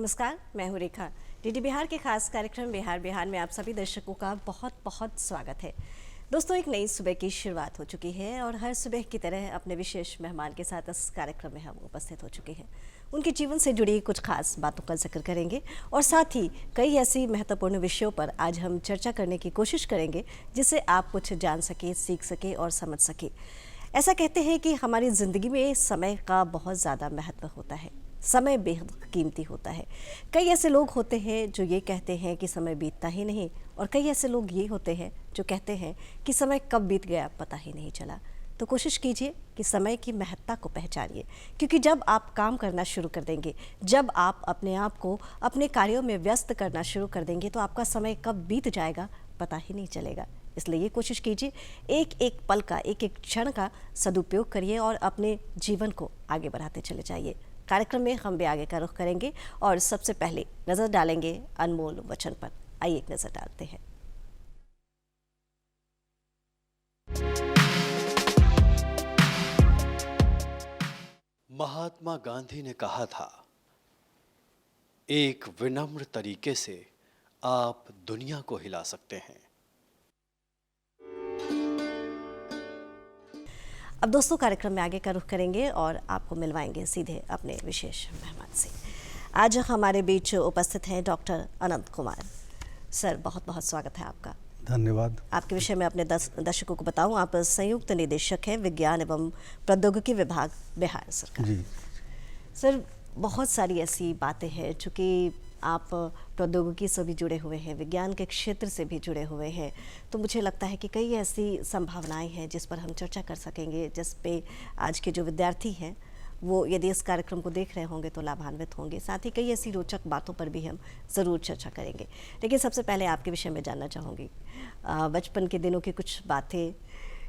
नमस्कार, मैं हूँ रेखा। डीडी बिहार के खास कार्यक्रम बिहार में आप सभी दर्शकों का बहुत बहुत स्वागत है। दोस्तों, एक नई सुबह की शुरुआत हो चुकी है और हर सुबह की तरह अपने विशेष मेहमान के साथ इस कार्यक्रम में हम उपस्थित हो चुके हैं। उनके जीवन से जुड़ी कुछ खास बातों का जिक्र करेंगे और साथ ही कई ऐसी महत्वपूर्ण विषयों पर आज हम चर्चा करने की कोशिश करेंगे जिससे आप कुछ जान सके, सीख सके और समझ सके। ऐसा कहते हैं कि हमारी ज़िंदगी में समय का बहुत ज़्यादा महत्व होता है। समय बेहद कीमती होता है। कई ऐसे लोग होते हैं जो ये कहते हैं कि समय बीतता ही नहीं, और कई ऐसे लोग ये होते हैं जो कहते हैं कि समय कब बीत गया पता ही नहीं चला। तो कोशिश कीजिए कि समय की महत्ता को पहचानिए, क्योंकि जब आप काम करना शुरू कर देंगे, जब आप अपने आप को अपने कार्यों में व्यस्त करना शुरू कर देंगे, तो आपका समय कब बीत जाएगा पता ही नहीं चलेगा। इसलिए ये कोशिश कीजिए, एक एक पल का, एक एक क्षण का सदुपयोग करिए और अपने जीवन को आगे बढ़ाते चले जाइए। कार्यक्रम में हम भी आगे का रुख करेंगे और सबसे पहले नजर डालेंगे अनमोल वचन पर। आइए एक नजर डालते हैं। महात्मा गांधी ने कहा था, एक विनम्र तरीके से आप दुनिया को हिला सकते हैं। अब दोस्तों, कार्यक्रम में आगे का रुख करेंगे और आपको मिलवाएंगे सीधे अपने विशेष मेहमान से। आज हमारे बीच उपस्थित हैं डॉक्टर अनंत कुमार। सर, बहुत बहुत स्वागत है आपका। धन्यवाद। आपके विषय में अपने दर्शकों को बताऊं, आप संयुक्त निदेशक हैं विज्ञान एवं प्रौद्योगिकी विभाग, बिहार सरकार। जी सर, बहुत सारी ऐसी बातें हैं चूँकि आप प्रौद्योगिकी से भी जुड़े हुए हैं, विज्ञान के क्षेत्र से भी जुड़े हुए हैं, तो मुझे लगता है कि कई ऐसी संभावनाएं हैं जिस पर हम चर्चा कर सकेंगे, जिस पे आज के जो विद्यार्थी हैं वो यदि इस कार्यक्रम को देख रहे होंगे तो लाभान्वित होंगे। साथ ही कई ऐसी रोचक बातों पर भी हम ज़रूर चर्चा करेंगे। लेकिन सबसे पहले आपके विषय में जानना चाहूँगी बचपन के दिनों की कुछ बातें,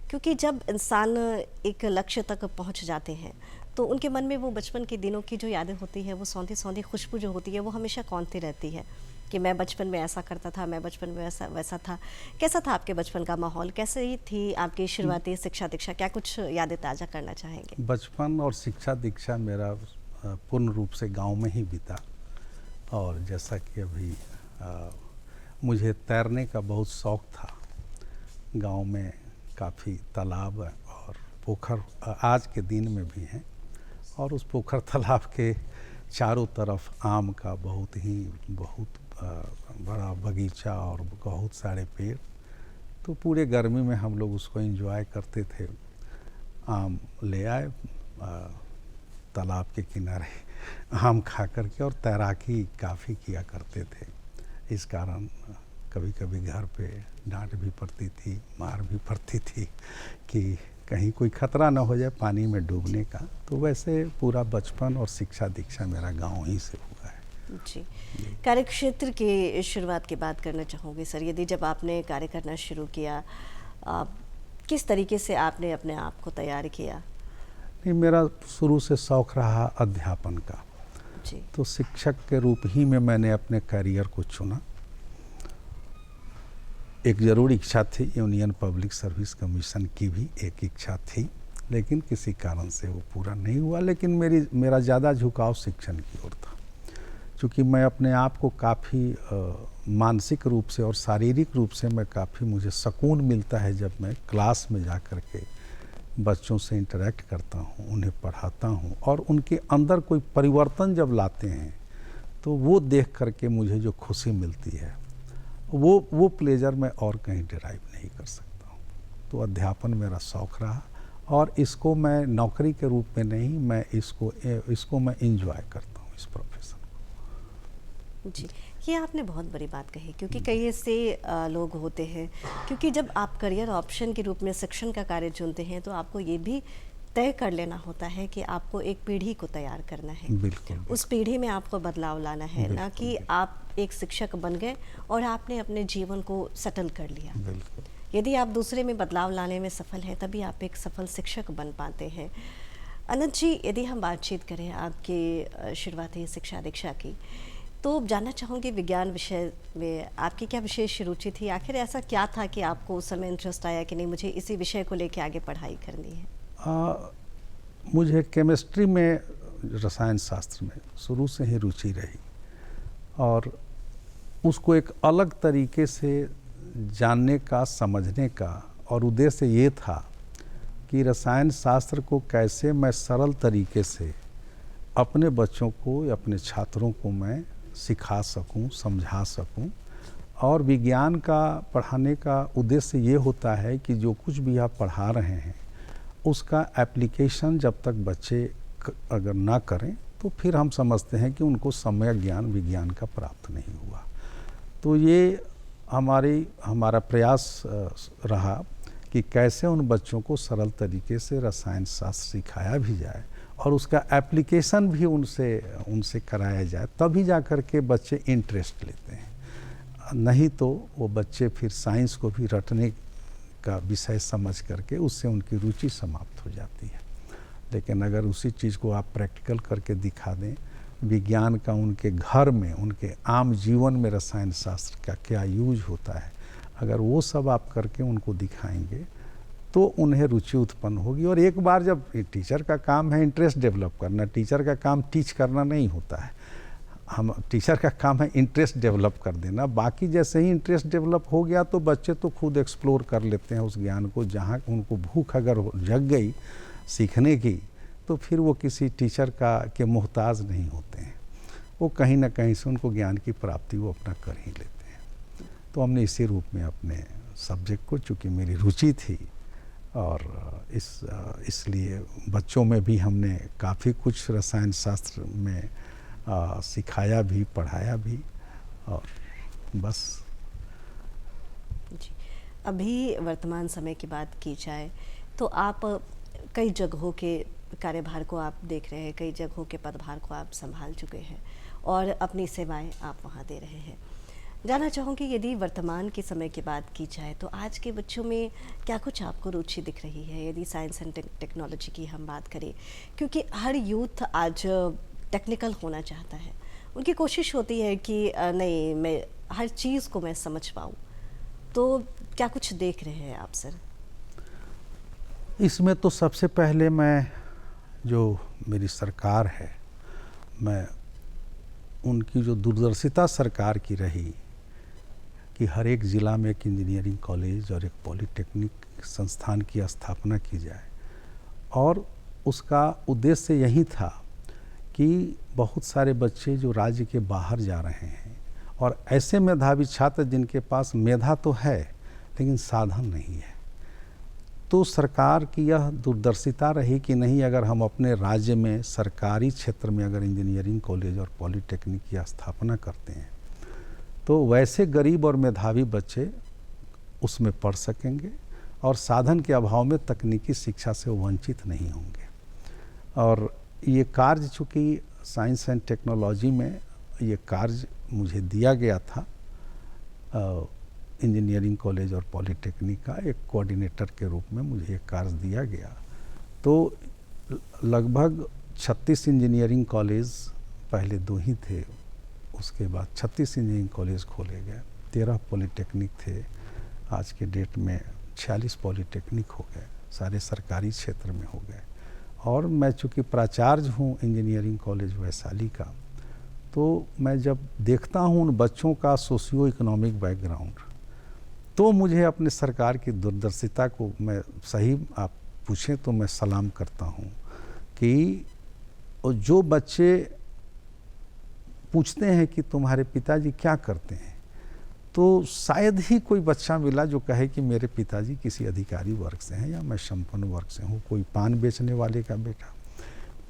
क्योंकि जब इंसान एक लक्ष्य तक पहुँच जाते हैं तो उनके मन में वो बचपन के दिनों की जो यादें होती है, वो सौंधी सौंधी खुशबू जो होती है, वो हमेशा कौंधती रहती है कि मैं बचपन में ऐसा करता था, मैं बचपन में वैसा था। कैसा था आपके बचपन का माहौल? कैसे थी आपकी शुरुआती शिक्षा दीक्षा? क्या कुछ यादें ताज़ा करना चाहेंगे? बचपन और शिक्षा दीक्षा मेरा पूर्ण रूप से गांव में ही बीता। और जैसा कि अभी मुझे तैरने का बहुत शौक़ था। गांव में काफ़ी तालाब और पोखर आज के दिन में भी हैं, और उस पोखर तालाब के चारों तरफ आम का बहुत बड़ा बगीचा और बहुत सारे पेड़। तो पूरे गर्मी में हम लोग उसको एंजॉय करते थे। आम ले आए, तालाब के किनारे आम खा करके, और तैराकी काफ़ी किया करते थे। इस कारण कभी कभी घर पे डांट भी पड़ती थी, मार भी पड़ती थी कि कहीं कोई खतरा ना हो जाए पानी में डूबने का। तो वैसे पूरा बचपन और शिक्षा दीक्षा मेरा गांव ही से हुआ है। जी, कार्यक्षेत्र की शुरुआत की बात करना चाहूँगी सर। यदि जब आपने कार्य करना शुरू किया, किस तरीके से आपने अपने आप को तैयार किया? नहीं, मेरा शुरू से शौक़ रहा अध्यापन का। जी। तो शिक्षक के रूप ही में मैंने अपने करियर को चुना। एक ज़रूर इच्छा थी, यूनियन पब्लिक सर्विस कमीशन की भी एक इच्छा थी, लेकिन किसी कारण से वो पूरा नहीं हुआ। लेकिन मेरा ज़्यादा झुकाव शिक्षण की ओर था, क्योंकि मैं अपने आप को काफ़ी मानसिक रूप से और शारीरिक रूप से मैं काफ़ी, मुझे सुकून मिलता है जब मैं क्लास में जा कर के बच्चों से इंटरेक्ट करता हूँ, उन्हें पढ़ाता हूँ, और उनके अंदर कोई परिवर्तन जब लाते हैं तो वो देख कर के मुझे जो खुशी मिलती है, वो प्लेजर मैं और कहीं डिराइव नहीं कर सकता हूँ। तो अध्यापन मेरा शौक़ रहा, और इसको मैं नौकरी के रूप में नहीं, मैं इसको मैं एंजॉय करता हूँ, इस प्रोफेशन को। जी, ये आपने बहुत बड़ी बात कही, क्योंकि कई ऐसे लोग होते हैं, क्योंकि जब आप करियर ऑप्शन के रूप में शिक्षण का कार्य चुनते हैं तो आपको ये भी तय कर लेना होता है कि आपको एक पीढ़ी को तैयार करना है। बिल्कुल। उस पीढ़ी में आपको बदलाव लाना है, ना कि आप एक शिक्षक बन गए और आपने अपने जीवन को सेटल कर लिया। बिल्कुल। यदि आप दूसरे में बदलाव लाने में सफल हैं, तभी आप एक सफल शिक्षक बन पाते हैं। अनंत जी, यदि हम बातचीत करें आपकी शुरुआती शिक्षा दीक्षा की, तो जानना चाहूँगी विज्ञान विषय में आपकी क्या विशेष रुचि थी? आखिर ऐसा क्या था कि आपको उस समय इंटरेस्ट आया कि नहीं, मुझे इसी विषय को लेकर आगे पढ़ाई करनी है? मुझे केमिस्ट्री में, रसायन शास्त्र में शुरू से ही रुचि रही। और उसको एक अलग तरीके से जानने का, समझने का, और उद्देश्य ये था कि रसायन शास्त्र को कैसे मैं सरल तरीके से अपने बच्चों को या अपने छात्रों को मैं सिखा सकूं, समझा सकूं। और विज्ञान का पढ़ाने का उद्देश्य ये होता है कि जो कुछ भी आप पढ़ा रहे हैं उसका एप्लीकेशन जब तक बच्चे अगर ना करें तो फिर हम समझते हैं कि उनको सम्यक ज्ञान विज्ञान का प्राप्त नहीं हुआ। तो ये हमारा प्रयास रहा कि कैसे उन बच्चों को सरल तरीके से रसायन शास्त्र सिखाया भी जाए और उसका एप्लीकेशन भी उनसे कराया जाए, तभी जा कर के बच्चे इंटरेस्ट लेते हैं। नहीं तो वो बच्चे फिर साइंस को भी रटने का विषय समझ करके उससे उनकी रुचि समाप्त हो जाती है। लेकिन अगर उसी चीज़ को आप प्रैक्टिकल करके दिखा दें, विज्ञान का उनके घर में, उनके आम जीवन में रसायन शास्त्र का क्या यूज होता है, अगर वो सब आप करके उनको दिखाएंगे तो उन्हें रुचि उत्पन्न होगी। और एक बार जब टीचर का काम है इंटरेस्ट डेवलप करना, टीचर का काम टीच करना नहीं होता है, टीचर का काम है इंटरेस्ट डेवलप कर देना। बाकी जैसे ही इंटरेस्ट डेवलप हो गया तो बच्चे तो खुद एक्सप्लोर कर लेते हैं उस ज्ञान को। जहाँ उनको भूख अगर जग गई सीखने की तो फिर वो किसी टीचर के मोहताज नहीं होते हैं, वो कहीं ना कहीं से उनको ज्ञान की प्राप्ति वो अपना कर ही लेते हैं। तो हमने इसी रूप में अपने सब्जेक्ट को, चूँकि मेरी रुचि थी और इसलिए बच्चों में भी हमने काफ़ी कुछ रसायन शास्त्र में सिखाया भी, पढ़ाया भी, और बस। जी, अभी वर्तमान समय की बात की जाए तो आप कई जगहों के कार्यभार को आप देख रहे हैं, कई जगहों के पदभार को आप संभाल चुके हैं और अपनी सेवाएं आप वहां दे रहे हैं। जानना चाहूँगी, यदि वर्तमान के समय की बात की जाए तो आज के बच्चों में क्या कुछ आपको रुचि दिख रही है, यदि साइंस एंड टेक्नोलॉजी की हम बात करें? क्योंकि हर यूथ आज टेक्निकल होना चाहता है, उनकी कोशिश होती है कि नहीं, मैं हर चीज़ को मैं समझ पाऊँ। तो क्या कुछ देख रहे हैं आप सर? इसमें तो सबसे पहले मैं, जो मेरी सरकार है, मैं उनकी जो दूरदर्शिता सरकार की रही कि हर एक ज़िला में एक इंजीनियरिंग कॉलेज और एक पॉलिटेक्निक संस्थान की स्थापना की जाए, और उसका उद्देश्य यही था कि बहुत सारे बच्चे जो राज्य के बाहर जा रहे हैं और ऐसे मेधावी छात्र जिनके पास मेधा तो है लेकिन साधन नहीं है, तो सरकार की यह दूरदर्शिता रही कि नहीं, अगर हम अपने राज्य में सरकारी क्षेत्र में अगर इंजीनियरिंग कॉलेज और पॉलिटेक्निक की स्थापना करते हैं तो वैसे गरीब और मेधावी बच्चे उसमें पढ़ सकेंगे और साधन के अभाव में तकनीकी शिक्षा से वंचित नहीं होंगे। और ये कार्य, चूँकि साइंस एंड टेक्नोलॉजी में ये कार्य मुझे दिया गया था, इंजीनियरिंग कॉलेज और पॉलिटेक्निक का एक कोऑर्डिनेटर के रूप में मुझे ये कार्य दिया गया। तो लगभग 36 इंजीनियरिंग कॉलेज, पहले 2 ही थे, उसके बाद 36 इंजीनियरिंग कॉलेज खोले गए, 13 पॉलिटेक्निक थे, आज के डेट में 46 पॉलिटेक्निक हो गए, सारे सरकारी क्षेत्र में हो गए। और मैं चूँकि प्राचार्य हूँ इंजीनियरिंग कॉलेज वैशाली का, तो मैं जब देखता हूँ उन बच्चों का सोशियो इकोनॉमिक बैकग्राउंड, तो मुझे अपने सरकार की दूरदर्शिता को, मैं सही आप पूछें तो मैं सलाम करता हूँ कि जो बच्चे पूछते हैं कि तुम्हारे पिताजी क्या करते हैं, तो शायद ही कोई बच्चा मिला जो कहे कि मेरे पिताजी किसी अधिकारी वर्ग से हैं या मैं संपन्न वर्ग से हूँ। कोई पान बेचने वाले का बेटा,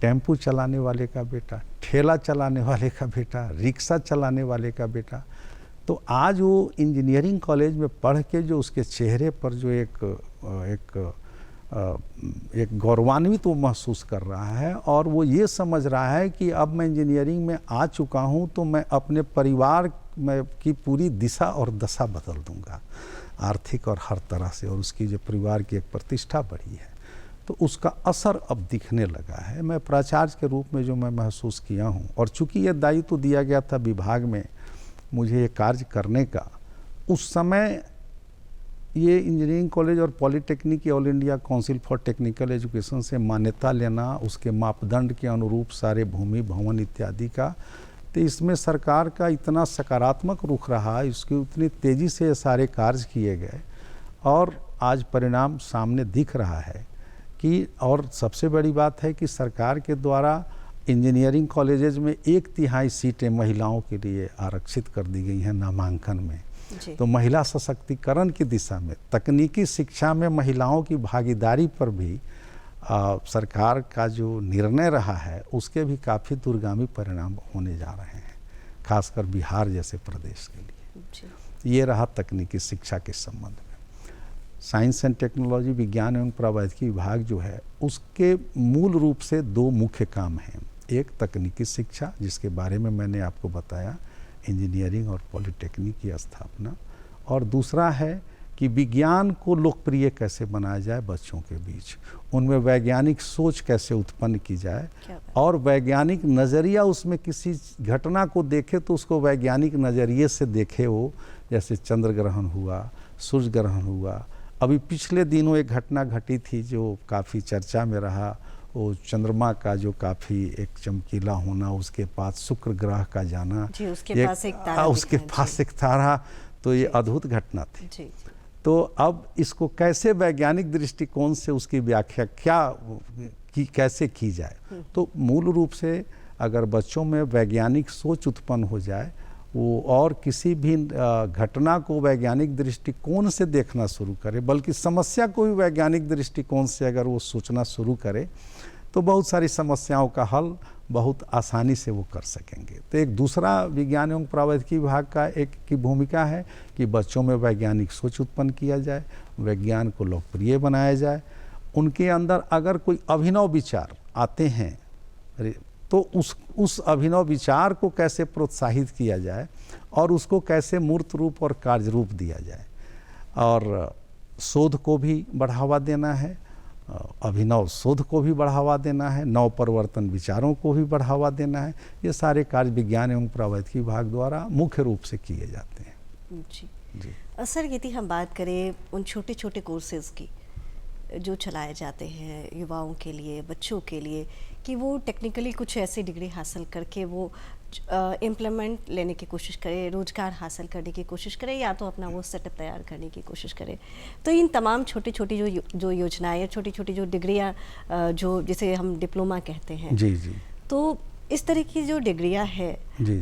टेम्पू चलाने वाले का बेटा, ठेला चलाने वाले का बेटा, रिक्शा चलाने वाले का बेटा। तो आज वो इंजीनियरिंग कॉलेज में पढ़ के जो उसके चेहरे पर जो एक गौरवान्वित वो महसूस कर रहा है, और वो ये समझ रहा है कि अब मैं इंजीनियरिंग में आ चुका हूँ तो मैं अपने परिवार में की पूरी दिशा और दशा बदल दूंगा, आर्थिक और हर तरह से, और उसकी जो परिवार की एक प्रतिष्ठा बढ़ी है, तो उसका असर अब दिखने लगा है। मैं प्राचार्य के रूप में जो मैं महसूस किया हूँ, और चूँकि ये दायित्व दिया गया था विभाग में मुझे ये कार्य करने का, उस समय ये इंजीनियरिंग कॉलेज और polytechnic all India council for technical education से मान्यता लेना, उसके मापदंड के अनुरूप सारे भूमि भवन इत्यादि का तो इसमें सरकार का इतना सकारात्मक रुख रहा, इसकी उतनी तेज़ी से ये सारे कार्य किए गए और आज परिणाम सामने दिख रहा है कि, और सबसे बड़ी बात है कि सरकार के द्वारा इंजीनियरिंग कॉलेजेस में 1/3 सीटें महिलाओं के लिए आरक्षित कर दी गई हैं नामांकन में। तो महिला सशक्तिकरण की दिशा में, तकनीकी शिक्षा में महिलाओं की भागीदारी पर भी सरकार का जो निर्णय रहा है उसके भी काफ़ी दूरगामी परिणाम होने जा रहे हैं, खासकर बिहार जैसे प्रदेश के लिए। ये रहा तकनीकी शिक्षा के संबंध में। साइंस एंड टेक्नोलॉजी, विज्ञान एवं प्रौद्योगिकी विभाग जो है उसके मूल रूप से 2 मुख्य काम हैं। एक तकनीकी शिक्षा, जिसके बारे में मैंने आपको बताया, इंजीनियरिंग और पॉलिटेक्निक की स्थापना, और दूसरा है कि विज्ञान को लोकप्रिय कैसे बनाया जाए बच्चों के बीच, उनमें वैज्ञानिक सोच कैसे उत्पन्न की जाए और वैज्ञानिक नज़रिया, उसमें किसी घटना को देखे तो उसको वैज्ञानिक नज़रिए से देखे वो। जैसे चंद्र ग्रहण हुआ, सूर्य ग्रहण हुआ, अभी पिछले दिनों एक घटना घटी थी जो काफ़ी चर्चा में रहा, वो चंद्रमा का जो काफ़ी एक चमकीला होना, उसके पास शुक्र ग्रह का जाना, उसके पास एक तारा, तो ये अद्भुत घटना थी। तो अब इसको कैसे वैज्ञानिक दृष्टिकोण से उसकी व्याख्या कैसे की जाए, तो मूल रूप से अगर बच्चों में वैज्ञानिक सोच उत्पन्न हो जाए, वो और किसी भी घटना को वैज्ञानिक दृष्टिकोण से देखना शुरू करे, बल्कि समस्या को भी वैज्ञानिक दृष्टिकोण से अगर वो सोचना शुरू करे, तो बहुत सारी समस्याओं का हल बहुत आसानी से वो कर सकेंगे। तो एक दूसरा विज्ञान एवं प्रौद्योगिकी विभाग का एक की भूमिका है कि बच्चों में वैज्ञानिक सोच उत्पन्न किया जाए, विज्ञान को लोकप्रिय बनाया जाए, उनके अंदर अगर कोई अभिनव विचार आते हैं तो उस अभिनव विचार को कैसे प्रोत्साहित किया जाए और उसको कैसे मूर्त रूप और कार्य रूप दिया जाए, और शोध को भी बढ़ावा देना है, अभिनव शोध को भी बढ़ावा देना है, नव परिवर्तन विचारों को भी बढ़ावा देना है। ये सारे कार्य विज्ञान एवं प्रौद्योगिकी विभाग द्वारा मुख्य रूप से किए जाते हैं। जी सर, यदि हम बात करें उन छोटे छोटे कोर्सेज़ की जो चलाए जाते हैं युवाओं के लिए, बच्चों के लिए, कि वो टेक्निकली कुछ ऐसी डिग्री हासिल करके वो इम्प्लीमेंट लेने की कोशिश करें, रोज़गार हासिल करने की कोशिश करें, या तो अपना वो सेटअप तैयार करने की कोशिश करें। तो इन तमाम छोटी छोटी जो योजनाएं या छोटी छोटी जो डिग्रियां, जो जिसे हम डिप्लोमा कहते हैं, जी, तो इस तरह की जो डिग्रियां है, जी,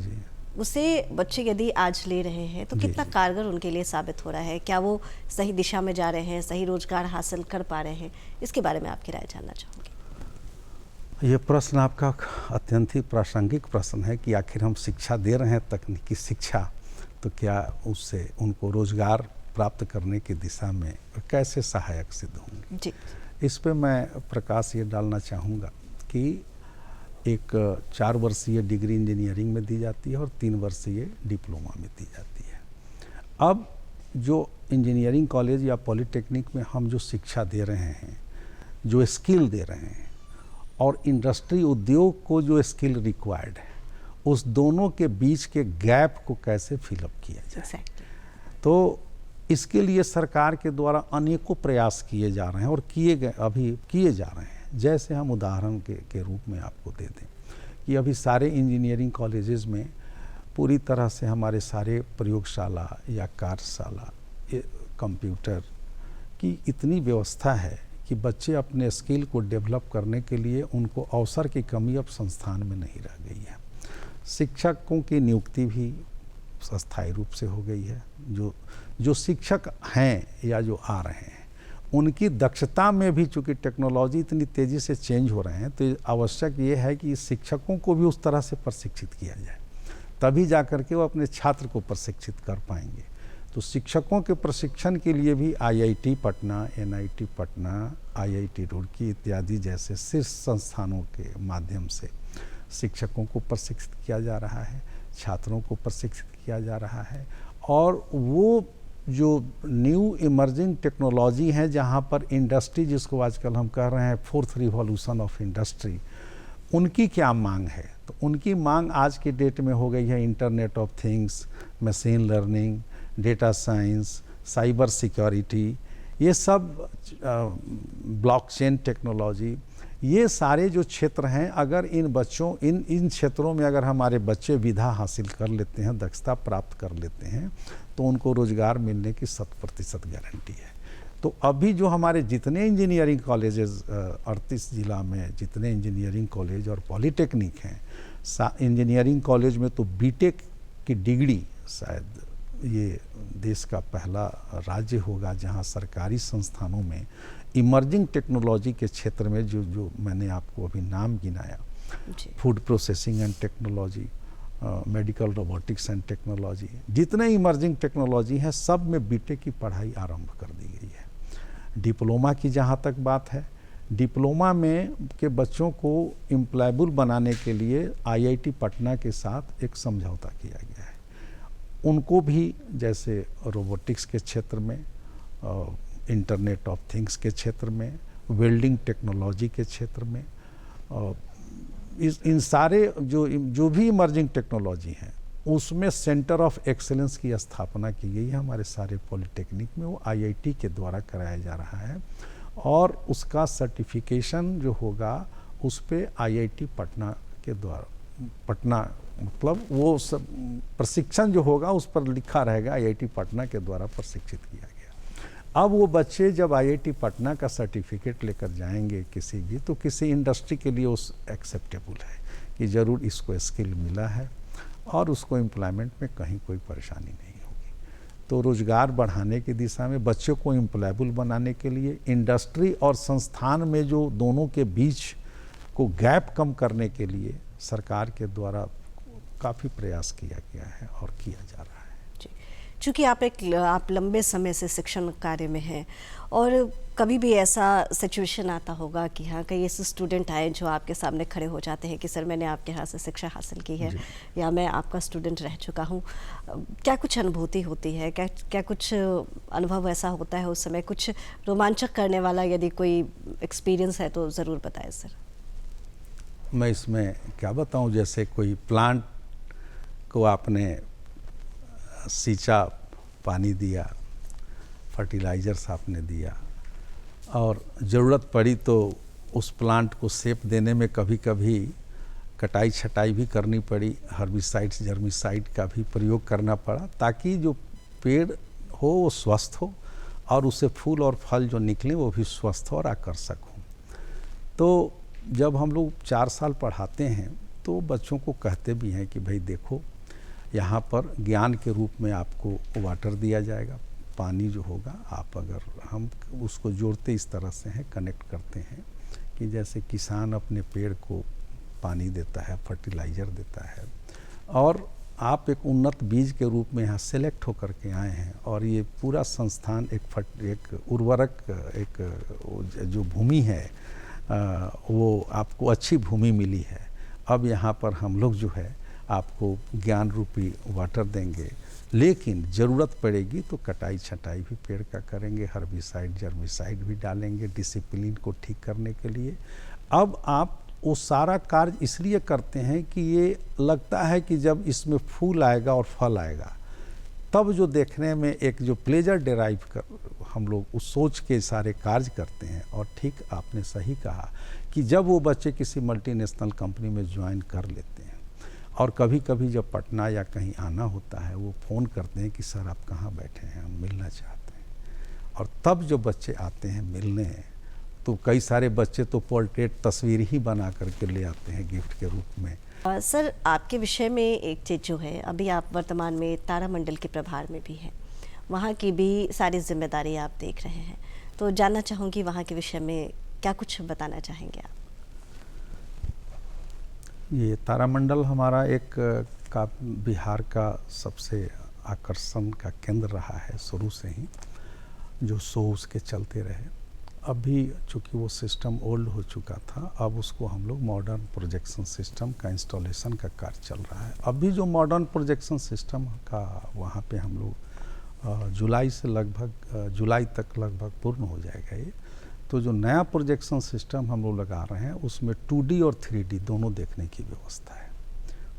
उसे बच्चे यदि आज ले रहे हैं तो कितना कारगर उनके लिए साबित हो रहा है? क्या वो सही दिशा में जा रहे हैं, सही रोजगार हासिल कर पा रहे हैं? इसके बारे में आपकी राय जानना चाहूँगी। ये प्रश्न आपका अत्यंत ही प्रासंगिक प्रश्न है कि आखिर हम शिक्षा दे रहे हैं तकनीकी शिक्षा, तो क्या उससे उनको रोजगार प्राप्त करने की दिशा में कैसे सहायक सिद्ध होंगे। जी, इस पे मैं प्रकाश ये डालना चाहूँगा कि एक 4 वर्षीय डिग्री इंजीनियरिंग में दी जाती है और 3 वर्षीय डिप्लोमा में दी जाती है। अब जो इंजीनियरिंग कॉलेज या पॉलिटेक्निक में हम जो शिक्षा दे रहे हैं, जो स्किल दे रहे हैं, और इंडस्ट्री उद्योग को जो स्किल रिक्वायर्ड है, उस दोनों के बीच के गैप को कैसे फिलअप किया जाए। तो इसके लिए सरकार के द्वारा अनेकों प्रयास किए जा रहे हैं और किए जा रहे हैं। जैसे हम उदाहरण के रूप में आपको दे दें कि अभी सारे इंजीनियरिंग कॉलेजेस में पूरी तरह से हमारे सारे प्रयोगशाला या कार्यशाला, कंप्यूटर की इतनी व्यवस्था है कि बच्चे अपने स्किल को डेवलप करने के लिए उनको अवसर की कमी अब संस्थान में नहीं रह गई है। शिक्षकों की नियुक्ति भी अस्थायी रूप से हो गई है। जो शिक्षक हैं या जो आ रहे हैं, उनकी दक्षता में भी चूँकि टेक्नोलॉजी इतनी तेज़ी से चेंज हो रहे हैं, तो आवश्यक ये है कि शिक्षकों को भी उस तरह से प्रशिक्षित किया जाए, तभी जा कर के वो अपने छात्र को प्रशिक्षित कर पाएंगे। तो शिक्षकों के प्रशिक्षण के लिए भी IIT Patna, NIT Patna, IIT Roorkee इत्यादि जैसे शीर्ष संस्थानों के माध्यम से शिक्षकों को प्रशिक्षित किया जा रहा है, छात्रों को प्रशिक्षित किया जा रहा है। और वो जो न्यू इमर्जिंग टेक्नोलॉजी है, जहाँ पर इंडस्ट्री, जिसको आजकल हम कह रहे हैं 4th रिवॉल्यूशन ऑफ इंडस्ट्री, उनकी क्या मांग है, तो उनकी मांग आज के डेट में हो गई है internet of things, machine learning, data science, cyber security, ये सब ब्लॉकचेन टेक्नोलॉजी, ये सारे जो क्षेत्र हैं, अगर इन बच्चों इन क्षेत्रों में अगर हमारे बच्चे विधा हासिल कर लेते हैं, दक्षता प्राप्त कर लेते हैं, तो उनको रोजगार मिलने की 100% गारंटी है। तो अभी जो हमारे जितने इंजीनियरिंग कॉलेजेस 38 जिला में जितने इंजीनियरिंग कॉलेज और पॉलीटेक्निक हैं, इंजीनियरिंग कॉलेज में तो बीटेक की डिग्री शायद ये देश का पहला राज्य होगा जहां सरकारी संस्थानों में इमर्जिंग टेक्नोलॉजी के क्षेत्र में जो मैंने आपको अभी नाम गिनाया, food processing and technology, medical robotics and technology, जितने इमर्जिंग टेक्नोलॉजी हैं सब में बीटेक की पढ़ाई आरंभ कर दी गई है। डिप्लोमा की जहाँ तक बात है, डिप्लोमा में के बच्चों को एम्प्लॉयबल बनाने के लिए आईआईटी पटना के साथ एक समझौता किया गया है। उनको भी जैसे रोबोटिक्स के क्षेत्र में, इंटरनेट ऑफ थिंग्स के क्षेत्र में, वेल्डिंग टेक्नोलॉजी के क्षेत्र में, इन सारे जो भी इमर्जिंग टेक्नोलॉजी हैं उसमें सेंटर ऑफ एक्सेलेंस की स्थापना की गई है हमारे सारे पॉलिटेक्निक में। वो आईआईटी के द्वारा कराया जा रहा है और उसका सर्टिफिकेशन जो होगा उस पे आईआईटी पटना के द्वारा, पटना मतलब वो सब प्रशिक्षण जो होगा उस पर लिखा रहेगा आईआईटी पटना के द्वारा प्रशिक्षित किया गया। अब वो बच्चे जब आईआईटी पटना का सर्टिफिकेट लेकर जाएंगे किसी भी, तो किसी इंडस्ट्री के लिए उस एक्सेप्टेबल है कि ज़रूर इसको स्किल मिला है और उसको एम्प्लॉयमेंट में कहीं कोई परेशानी नहीं होगी। तो रोज़गार बढ़ाने की दिशा में, बच्चों को एम्प्लॉयबल बनाने के लिए, इंडस्ट्री और संस्थान में जो दोनों के बीच को गैप कम करने के लिए सरकार के द्वारा काफ़ी प्रयास किया गया है और किया जा रहा है। चूँकि आप लंबे समय से शिक्षण कार्य में हैं और कभी भी ऐसा सिचुएशन आता होगा कि हाँ कई ऐसे स्टूडेंट आए जो आपके सामने खड़े हो जाते हैं कि सर मैंने आपके यहाँ से शिक्षा हासिल की है या मैं आपका स्टूडेंट रह चुका हूँ, क्या कुछ अनुभूति होती है, क्या कुछ अनुभव ऐसा होता है उस समय, कुछ रोमांचक करने वाला यदि कोई एक्सपीरियंस है तो ज़रूर बताएं सर। मैं इसमें क्या बताऊँ, जैसे कोई प्लांट को आपने सींचा, पानी दिया, फर्टिलाइजर्स आपने दिया और ज़रूरत पड़ी तो उस प्लांट को सेप देने में कभी कभी कटाई छटाई भी करनी पड़ी, हर्बिसाइड्स जर्मिसाइड का भी प्रयोग करना पड़ा ताकि जो पेड़ हो वो स्वस्थ हो और उससे फूल और फल जो निकलें वो भी स्वस्थ हो और आकर्षक हो। तो जब हम लोग 4 साल पढ़ाते हैं तो बच्चों को कहते भी हैं कि भाई देखो यहाँ पर ज्ञान के रूप में आपको वाटर दिया जाएगा, पानी जो होगा आप अगर हम उसको जोड़ते इस तरह से हैं, कनेक्ट करते हैं कि जैसे किसान अपने पेड़ को पानी देता है, फर्टिलाइज़र देता है और आप एक उन्नत बीज के रूप में यहाँ सेलेक्ट होकर के आए हैं और ये पूरा संस्थान एक उर्वरक, एक जो भूमि है वो आपको अच्छी भूमि मिली है। अब यहाँ पर हम लोग जो है आपको ज्ञान रूपी वाटर देंगे, लेकिन ज़रूरत पड़ेगी तो कटाई छटाई भी पेड़ का करेंगे, हर्बिसाइड जर्मिसाइड भी डालेंगे डिसिप्लिन को ठीक करने के लिए। अब आप वो सारा कार्य इसलिए करते हैं कि ये लगता है कि जब इसमें फूल आएगा और फल आएगा तब जो देखने में एक जो प्लेजर डेराइव कर हम लोग उस सोच के सारे कार्य करते हैं। और ठीक आपने सही कहा कि जब वो बच्चे किसी मल्टीनेशनल कंपनी में ज्वाइन कर लेते हैं और कभी कभी जब पटना या कहीं आना होता है वो फ़ोन करते हैं कि सर आप कहाँ बैठे हैं, हम मिलना चाहते हैं। और तब जो बच्चे आते हैं मिलने तो कई सारे बच्चे तो पोर्ट्रेट तस्वीर ही बना करके ले आते हैं गिफ्ट के रूप में। सर आपके विषय में एक चीज़ जो है, अभी आप वर्तमान में तारामंडल के प्रभार में भी हैं, वहाँ की भी सारी जिम्मेदारी आप देख रहे हैं, तो जानना चाहूँगी वहाँ के विषय में क्या कुछ बताना चाहेंगे आप? ये तारामंडल हमारा एक का बिहार का सबसे आकर्षण का केंद्र रहा है शुरू से ही, जो शो उसके चलते रहे। अभी चूँकि वो सिस्टम ओल्ड हो चुका था, अब उसको हम लोग मॉडर्न प्रोजेक्शन सिस्टम का इंस्टॉलेशन का कार्य चल रहा है। अभी जो मॉडर्न प्रोजेक्शन सिस्टम का वहाँ पे हम लोग जुलाई तक लगभग पूर्ण हो जाएगा ये। तो जो नया प्रोजेक्शन सिस्टम हम लोग लगा रहे हैं उसमें 2D और 3D दोनों देखने की व्यवस्था है,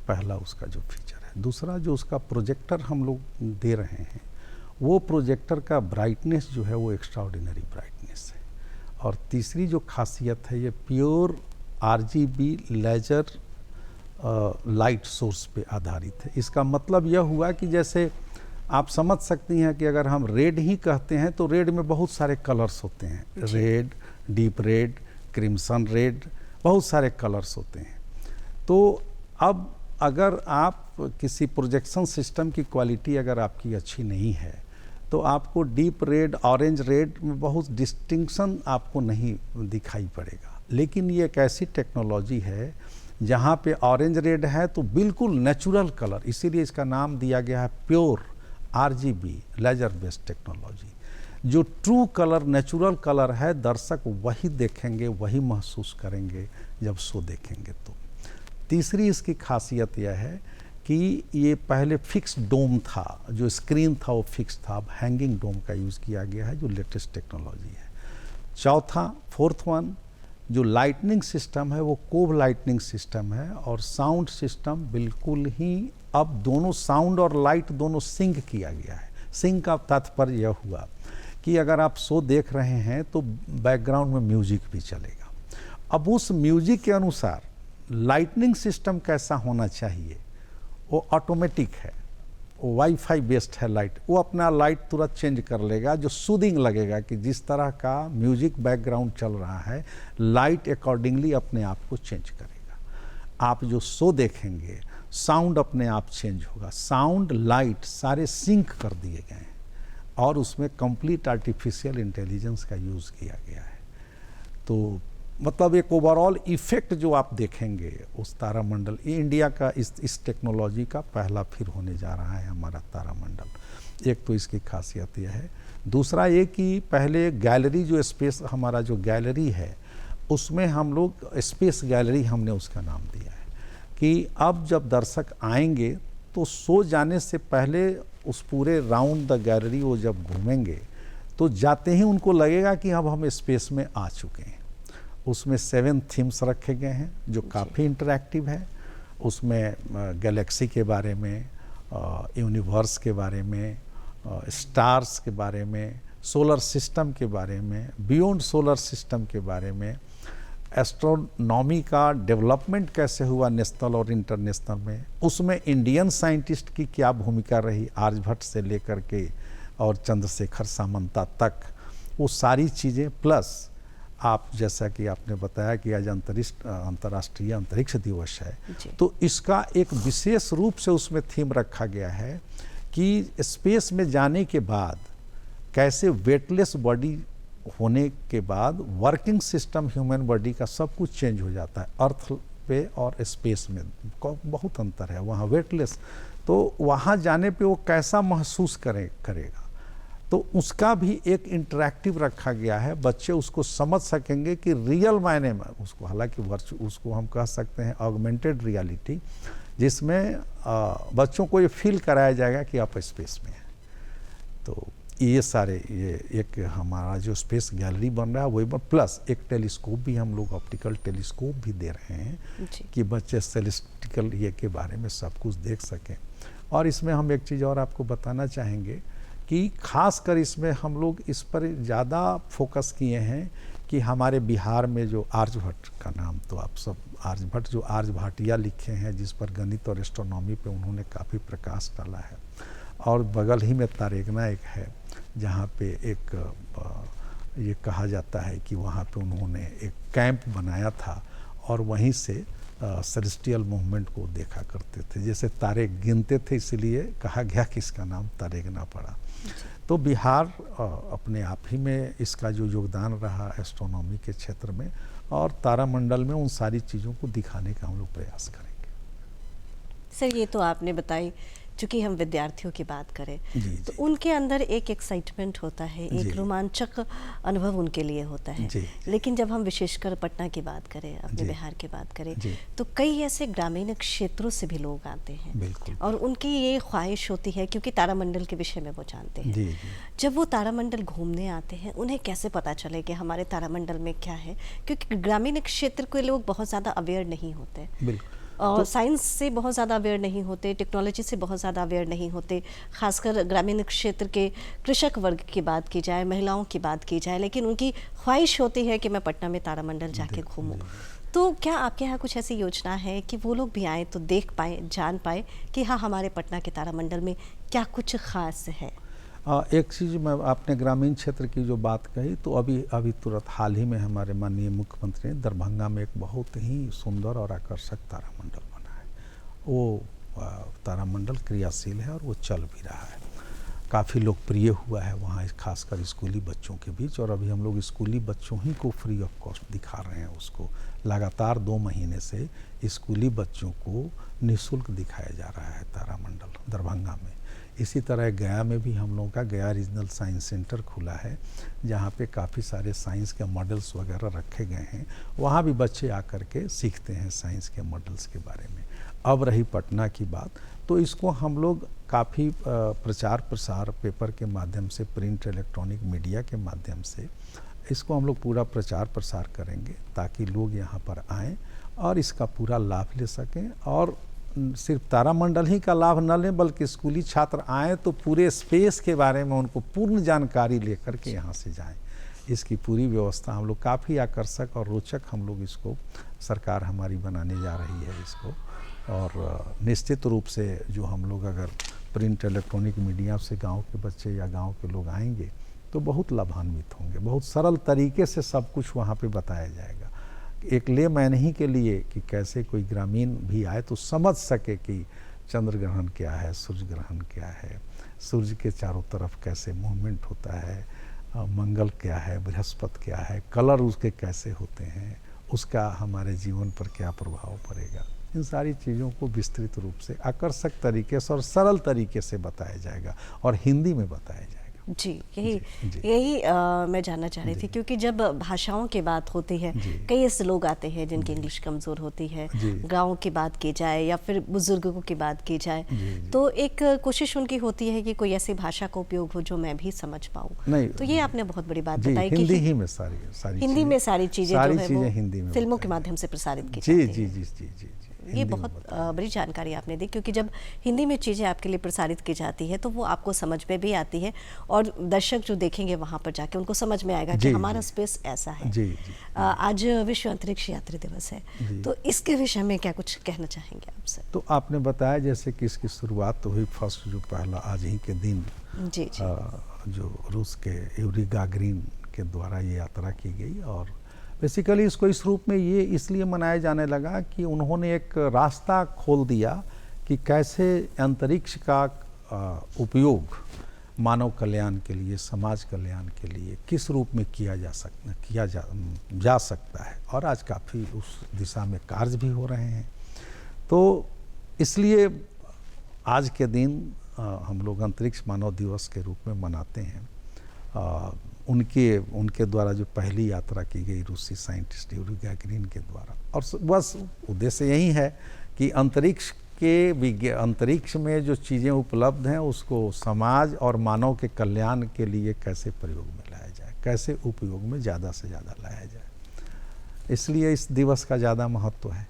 पहला उसका जो फीचर है। दूसरा जो उसका प्रोजेक्टर हम लोग दे रहे हैं वो प्रोजेक्टर का ब्राइटनेस जो है वो एक्स्ट्राऑर्डिनरी ब्राइटनेस है और तीसरी जो खासियत है, ये pure RGB laser light source पे आधारित है। इसका मतलब यह हुआ कि जैसे आप समझ सकती हैं कि अगर हम रेड ही कहते हैं तो रेड में बहुत सारे कलर्स होते हैं, red, deep red, crimson red, बहुत सारे कलर्स होते हैं। तो अब अगर आप किसी प्रोजेक्शन सिस्टम की क्वालिटी अगर आपकी अच्छी नहीं है तो आपको डीप रेड, ऑरेंज रेड में बहुत डिस्टिंक्शन आपको नहीं दिखाई पड़ेगा। लेकिन ये एक ऐसी टेक्नोलॉजी है जहाँ पे ऑरेंज रेड है तो बिल्कुल नेचुरल कलर, इसीलिए इसका नाम दिया गया है pure RGB laser based technology. जो ट्रू कलर, नेचुरल कलर है, दर्शक वही देखेंगे, वही महसूस करेंगे जब शो देखेंगे। तो तीसरी इसकी खासियत यह है कि ये पहले फिक्स डोम था, जो स्क्रीन था वो फिक्स था, अब हैंगिंग डोम का यूज़ किया गया है, जो लेटेस्ट टेक्नोलॉजी है। चौथा, फोर्थ वन, जो लाइटनिंग सिस्टम है वो कोब लाइटनिंग सिस्टम है, और साउंड सिस्टम बिल्कुल ही अब दोनों साउंड और लाइट दोनों सिंक किया गया है। सिंक का तात्पर्य यह हुआ कि अगर आप शो देख रहे हैं तो बैकग्राउंड में म्यूजिक भी चलेगा। अब उस म्यूजिक के अनुसार लाइटनिंग सिस्टम कैसा होना चाहिए, वो ऑटोमेटिक है, वो वाईफाई बेस्ड है लाइट, वो अपना लाइट तुरंत चेंज कर लेगा, जो सूदिंग लगेगा कि जिस तरह का म्यूजिक बैकग्राउंड चल रहा है लाइट अकॉर्डिंगली अपने आप को चेंज करेगा। आप जो शो देखेंगे साउंड अपने आप चेंज होगा, साउंड लाइट सारे सिंक कर दिए गए हैं और उसमें कंप्लीट आर्टिफिशियल इंटेलिजेंस का यूज़ किया गया है। तो मतलब एक ओवरऑल इफेक्ट जो आप देखेंगे उस तारामंडल, ये इंडिया का इस टेक्नोलॉजी का पहला फिर होने जा रहा है हमारा तारामंडल। एक तो इसकी खासियत यह है। दूसरा ये कि पहले गैलरी जो स्पेस, हमारा जो गैलरी है उसमें हम लोग स्पेस गैलरी हमने उसका नाम दिया है कि अब जब दर्शक आएंगे तो सो जाने से पहले उस पूरे राउंड द गैलरी वो जब घूमेंगे तो जाते ही उनको लगेगा कि अब हम स्पेस में आ चुके हैं। उसमें 7 थीम्स रखे गए हैं जो काफ़ी इंटरैक्टिव है। उसमें गैलेक्सी के बारे में, यूनिवर्स के बारे में, स्टार्स के बारे में, सोलर सिस्टम के बारे में, बियॉन्ड सोलर सिस्टम के बारे में, एस्ट्रोनॉमी का डेवलपमेंट कैसे हुआ नेशनल और इंटरनेशनल में, उसमें इंडियन साइंटिस्ट की क्या भूमिका रही आर्यभट्ट से लेकर के और चंद्रशेखर सामंता तक, वो सारी चीज़ें, प्लस आप जैसा कि आपने बताया कि आज अंतर्राष्ट्रीय अंतरिक्ष दिवस है, तो इसका एक विशेष रूप से उसमें थीम रखा गया है कि स्पेस में जाने के बाद कैसे वेटलेस बॉडी होने के बाद वर्किंग सिस्टम ह्यूमन बॉडी का सब कुछ चेंज हो जाता है। अर्थ पे और स्पेस में बहुत अंतर है, वहाँ वेटलेस, तो वहाँ जाने पे वो कैसा महसूस करेगा, तो उसका भी एक इंटरैक्टिव रखा गया है। बच्चे उसको समझ सकेंगे कि रियल मायने में उसको, हालांकि उसको हम कह सकते हैं ऑगमेंटेड रियलिटी, जिसमें बच्चों को ये फील कराया जाएगा कि आप स्पेस में हैं। तो ये सारे, ये एक हमारा जो स्पेस गैलरी बन रहा है वही, प्लस एक टेलीस्कोप भी हम लोग, ऑप्टिकल टेलीस्कोप भी दे रहे हैं कि बच्चे सेलेस्टिकल ये के बारे में सब कुछ देख सकें। और इसमें हम एक चीज़ और आपको बताना चाहेंगे कि खासकर इसमें हम लोग इस पर ज़्यादा फोकस किए हैं कि हमारे बिहार में जो आर्यभट्ट का नाम तो आप सब, आर्यभट्ट जो आर्यभट्टिया लिखे हैं, जिस पर गणित और एस्ट्रोनॉमी पे उन्होंने काफ़ी प्रकाश डाला है, और बगल ही में तारेगना एक है जहाँ पे एक ये कहा जाता है कि वहाँ पे उन्होंने एक कैंप बनाया था और वहीं से सेलेस्टियल मूवमेंट को देखा करते थे। जैसे तारे गिनते थे, इसलिए कहा गया कि इसका नाम तारेगना पड़ा। तो बिहार अपने आप ही में इसका जो योगदान रहा एस्ट्रोनॉमी के क्षेत्र में और तारामंडल में, उन सारी चीज़ों को दिखाने का हम लोग प्रयास करेंगे। सर, ये तो आपने बताई, चूँकि हम विद्यार्थियों की बात करें तो उनके अंदर एक एक्साइटमेंट होता है, एक रोमांचक अनुभव उनके लिए होता है। लेकिन जब हम विशेषकर पटना की बात करें, अपने बिहार की बात करें, तो कई ऐसे ग्रामीण क्षेत्रों से भी लोग आते हैं और उनकी ये ख्वाहिश होती है, क्योंकि तारामंडल के विषय में वो जानते हैं, जब वो तारामंडल घूमने आते हैं उन्हें कैसे पता चले कि हमारे तारामंडल में क्या है, क्योंकि ग्रामीण क्षेत्र के लोग बहुत ज़्यादा अवेयर नहीं होते। और साइंस से बहुत ज़्यादा अवेयर नहीं होते, टेक्नोलॉजी से बहुत ज़्यादा अवेयर नहीं होते, खासकर ग्रामीण क्षेत्र के कृषक वर्ग की बात की जाए, महिलाओं की बात की जाए, लेकिन उनकी ख्वाहिश होती है कि मैं पटना में तारामंडल जाके घूमूं। तो क्या आपके यहाँ कुछ ऐसी योजना है कि वो लोग भी आएँ तो देख पाएँ, जान पाएँ कि हाँ, हमारे पटना के तारामंडल में क्या कुछ ख़ास है? एक चीज़ मैं, आपने ग्रामीण क्षेत्र की जो बात कही, तो अभी तुरंत हाल ही में हमारे माननीय मुख्यमंत्री ने दरभंगा में एक बहुत ही सुंदर और आकर्षक तारामंडल बना है। वो तारामंडल क्रियाशील है और वो चल भी रहा है, काफ़ी लोकप्रिय हुआ है वहाँ, खासकर स्कूली बच्चों के बीच। और अभी हम लोग स्कूली बच्चों ही को फ्री ऑफ कॉस्ट दिखा रहे हैं उसको। लगातार 2 महीने से स्कूली बच्चों को निःशुल्क दिखाया जा रहा है तारामंडल दरभंगा में। इसी तरह गया में भी हम लोगों का गया रीजनल साइंस सेंटर खुला है, जहाँ पे काफ़ी सारे साइंस के मॉडल्स वगैरह रखे गए हैं। वहाँ भी बच्चे आकर के सीखते हैं साइंस के मॉडल्स के बारे में। अब रही पटना की बात, तो इसको हम लोग काफ़ी प्रचार प्रसार पेपर के माध्यम से, प्रिंट इलेक्ट्रॉनिक मीडिया के माध्यम से इसको हम लोग पूरा प्रचार प्रसार करेंगे, ताकि लोग यहाँ पर आएँ और इसका पूरा लाभ ले सकें। और सिर्फ तारामंडल ही का लाभ न लें, बल्कि स्कूली छात्र आएँ तो पूरे स्पेस के बारे में उनको पूर्ण जानकारी लेकर के यहाँ से जाएं। इसकी पूरी व्यवस्था हम लोग काफ़ी आकर्षक और रोचक हम लोग इसको, सरकार हमारी बनाने जा रही है इसको। और निश्चित रूप से जो हम लोग अगर प्रिंट इलेक्ट्रॉनिक मीडिया से गांव के बच्चे या गांव के लोग आएंगे तो बहुत लाभान्वित होंगे। बहुत सरल तरीके से सब कुछ वहाँ पे बताया जाएगा, एक लेमैन ही के लिए, कि कैसे कोई ग्रामीण भी आए तो समझ सके कि चंद्र ग्रहण क्या है, सूर्य ग्रहण क्या है, सूर्य के चारों तरफ कैसे मूवमेंट होता है, मंगल क्या है, बृहस्पति क्या है, कलर उसके कैसे होते हैं, उसका हमारे जीवन पर क्या प्रभाव पड़ेगा। इन सारी चीज़ों को विस्तृत रूप से आकर्षक तरीके से और सरल तरीके से बताया जाएगा और हिंदी में बताया जाएगा। जी, यही मैं जानना चाह रही थी, क्योंकि जब भाषाओं की बात होती है, कई ऐसे लोग आते हैं जिनकी इंग्लिश कमज़ोर होती है, गाँव की बात की जाए या फिर बुजुर्गों की बात की जाए, तो एक कोशिश उनकी होती है कि कोई ऐसी भाषा का उपयोग हो जो मैं भी समझ पाऊँ। तो ये आपने बहुत बड़ी बात बताई कि हिंदी ही में सारी हिंदी में सारी चीज़ें जो है वो हिंदी में फिल्मों के माध्यम से प्रसारित की जाती हैं। जी। ये बहुत बड़ी जानकारी आपने दी, क्योंकि जब हिंदी में चीज़ें आपके लिए प्रसारित की जाती है तो वो आपको समझ में भी आती है और दर्शक जो देखेंगे वहाँ पर जाके उनको समझ में आएगा कि हमारा स्पेस ऐसा है। आज विश्व अंतरिक्ष यात्री दिवस है, तो इसके विषय में क्या कुछ कहना चाहेंगे आपसे? तो आपने बताया जैसे कि इसकी शुरुआत तो हुई फर्स्ट, जो पहला आज ही के दिन जो रूस के यूरी गागरिन के द्वारा ये यात्रा की गई। और बेसिकली इसको इस रूप में ये इसलिए मनाया जाने लगा कि उन्होंने एक रास्ता खोल दिया कि कैसे अंतरिक्ष का उपयोग मानव कल्याण के लिए, समाज कल्याण के लिए किस रूप में किया जा सकता है। और आज काफ़ी उस दिशा में कार्य भी हो रहे हैं। तो इसलिए आज के दिन हम लोग अंतरिक्ष मानव दिवस के रूप में मनाते हैं। उनके द्वारा जो पहली यात्रा की गई रूसी साइंटिस्ट यूरी गैगरिन के द्वारा, और बस उद्देश्य यही है कि अंतरिक्ष में जो चीज़ें उपलब्ध हैं उसको समाज और मानव के कल्याण के लिए कैसे प्रयोग में लाया जाए, कैसे उपयोग में ज़्यादा से ज़्यादा लाया जाए। इसलिए इस दिवस का ज़्यादा महत्व है।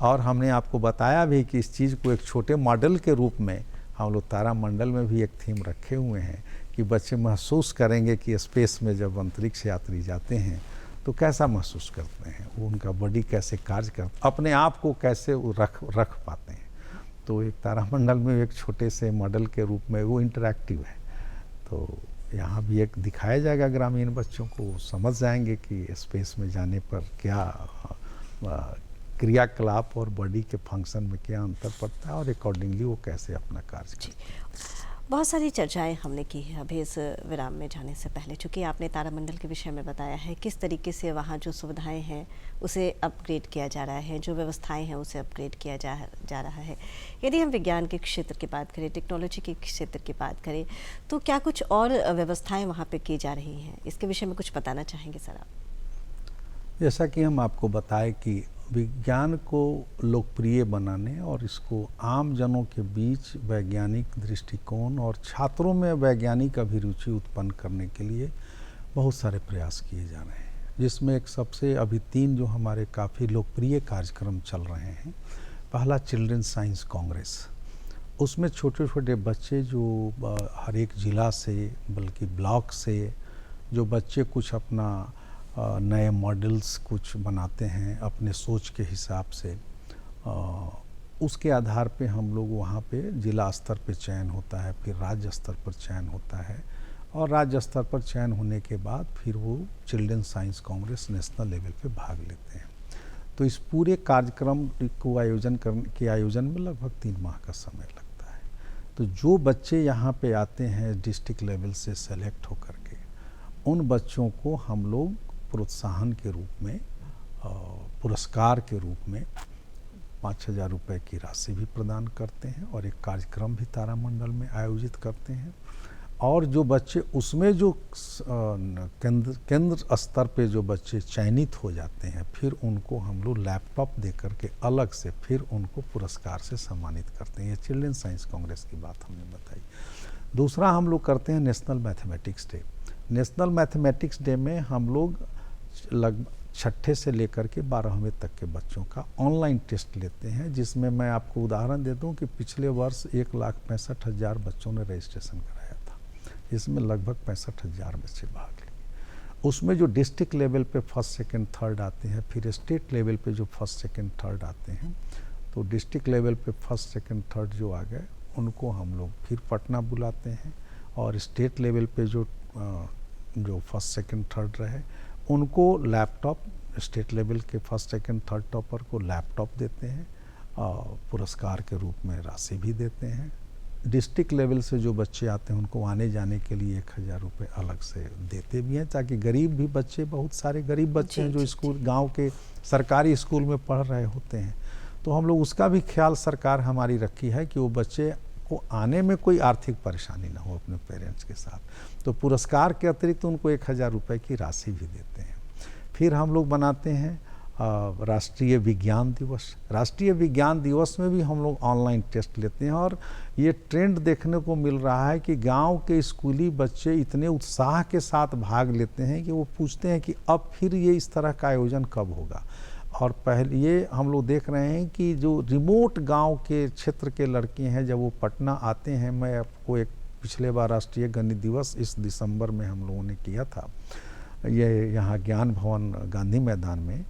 और हमने आपको बताया भी कि इस चीज़ को एक छोटे मॉडल के रूप में हम लोग तारामंडल में भी एक थीम रखे हुए हैं कि बच्चे महसूस करेंगे कि स्पेस में जब अंतरिक्ष यात्री जाते हैं तो कैसा महसूस करते हैं, वो उनका बॉडी कैसे कार्य करता, अपने आप को कैसे वो रख पाते हैं। तो एक तारामंडल में एक छोटे से मॉडल के रूप में वो इंटरैक्टिव है। तो यहाँ भी एक दिखाया जाएगा ग्रामीण बच्चों को, वो समझ जाएंगे कि स्पेस में जाने पर क्या क्रियाकलाप और बॉडी के फंक्शन में क्या अंतर पड़ता है और अकॉर्डिंगली वो कैसे अपना कार्य करते हैं। बहुत सारी चर्चाएं हमने की है अभी इस विराम में जाने से पहले, चूँकि आपने तारामंडल के विषय में बताया है किस तरीके से वहाँ जो सुविधाएं हैं उसे अपग्रेड किया जा रहा है, जो व्यवस्थाएं हैं उसे अपग्रेड किया जा रहा है। यदि हम विज्ञान के क्षेत्र की बात करें, टेक्नोलॉजी के क्षेत्र की बात करें, तो क्या कुछ और व्यवस्थाएँ वहाँ पर की जा रही हैं? इसके विषय में कुछ बताना चाहेंगे सर आप? जैसा कि हम आपको बताएं कि विज्ञान को लोकप्रिय बनाने और इसको आम जनों के बीच वैज्ञानिक दृष्टिकोण और छात्रों में वैज्ञानिक अभिरुचि उत्पन्न करने के लिए बहुत सारे प्रयास किए जा रहे हैं, जिसमें एक सबसे अभी 3 जो हमारे काफ़ी लोकप्रिय कार्यक्रम चल रहे हैं। पहला चिल्ड्रन साइंस कांग्रेस, उसमें छोटे छोटे बच्चे जो हर एक ज़िला से बल्कि ब्लॉक से जो बच्चे कुछ अपना नए मॉडल्स कुछ बनाते हैं अपने सोच के हिसाब से, उसके आधार पे हम लोग वहाँ पे जिला स्तर पे चयन होता है, फिर राज्य स्तर पर चयन होता है, और राज्य स्तर पर चयन होने के बाद फिर वो children science Congress national level पे भाग लेते हैं। तो इस पूरे कार्यक्रम को आयोजन में लगभग 3 माह का समय लगता है। तो जो बच्चे यहाँ पे आते हैं डिस्ट्रिक्ट लेवल से सेलेक्ट होकर के, उन बच्चों को हम लोग प्रोत्साहन के रूप में, पुरस्कार के रूप में 5,000 रुपये की राशि भी प्रदान करते हैं और एक कार्यक्रम भी तारामंडल में आयोजित करते हैं। और जो बच्चे उसमें जो केंद्र स्तर पे जो बच्चे चयनित हो जाते हैं, फिर उनको हम लोग लैपटॉप दे करके अलग से फिर उनको पुरस्कार से सम्मानित करते हैं। ये चिल्ड्रन साइंस कांग्रेस की बात हमने बताई। दूसरा हम लोग करते हैं national mathematics day. National mathematics day में हम लोग लगभग 6ठे से लेकर के 12वें तक के बच्चों का ऑनलाइन टेस्ट लेते हैं, जिसमें मैं आपको उदाहरण देता हूँ कि पिछले वर्ष 1,65,000 बच्चों ने रजिस्ट्रेशन कराया था, इसमें लगभग 65,000 बच्चे भाग लिए। उसमें जो डिस्ट्रिक्ट लेवल पे फर्स्ट सेकंड थर्ड आते हैं, फिर स्टेट लेवल पे जो फर्स्ट सेकंड थर्ड आते हैं, तो डिस्ट्रिक्ट लेवल पे फर्स्ट सेकंड थर्ड जो आ गए उनको हम लोग फिर पटना बुलाते हैं, और स्टेट लेवल पे जो फर्स्ट सेकंड थर्ड रहे उनको लैपटॉप, स्टेट लेवल के फर्स्ट सेकंड थर्ड टॉपर को लैपटॉप देते हैं और पुरस्कार के रूप में राशि भी देते हैं। डिस्ट्रिक्ट लेवल से जो बच्चे आते हैं उनको आने जाने के लिए 1,000 रुपये अलग से देते भी हैं, ताकि गरीब भी बच्चे, बहुत सारे गरीब बच्चे हैं जो स्कूल गांव के सरकारी स्कूल में पढ़ रहे होते हैं, तो हम लोग उसका भी ख्याल सरकार हमारी रखी है कि वो बच्चे को आने में कोई आर्थिक परेशानी ना हो अपने पेरेंट्स के साथ। तो पुरस्कार के अतिरिक्त उनको 1,000 रुपये की राशि भी देते हैं। फिर हम लोग बनाते हैं राष्ट्रीय विज्ञान दिवस। राष्ट्रीय विज्ञान दिवस में भी हम लोग ऑनलाइन टेस्ट लेते हैं, और ये ट्रेंड देखने को मिल रहा है कि गांव के स्कूली बच्चे इतने उत्साह के साथ भाग लेते हैं कि वो पूछते हैं कि अब फिर ये इस तरह का आयोजन कब होगा। और पहले ये हम लोग देख रहे हैं कि जो रिमोट गांव के क्षेत्र के लड़के हैं, जब वो पटना आते हैं, मैं आपको एक पिछले बार राष्ट्रीय गणित दिवस इस दिसंबर में हम लोगों ने किया था, ये यहाँ ज्ञान भवन गांधी मैदान में,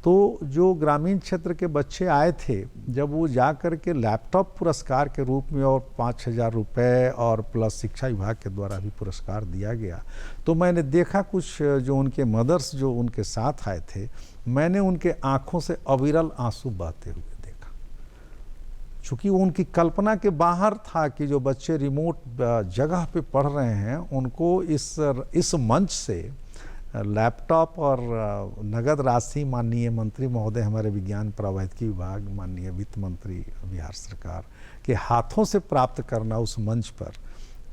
तो जो ग्रामीण क्षेत्र के बच्चे आए थे, जब वो जा कर के लैपटॉप पुरस्कार के रूप में और 5,000 रुपये और प्लस शिक्षा विभाग के द्वारा भी पुरस्कार दिया गया, तो मैंने देखा कुछ जो उनके मदर्स जो उनके साथ आए थे, मैंने उनके आंखों से अविरल आंसू बहते हुए देखा। चूँकि उनकी कल्पना के बाहर था कि जो बच्चे रिमोट जगह पे पढ़ रहे हैं उनको इस मंच से लैपटॉप और नगद राशि माननीय मंत्री महोदय, हमारे विज्ञान प्रौद्योगिकी विभाग, माननीय वित्त मंत्री बिहार सरकार के हाथों से प्राप्त करना उस मंच पर,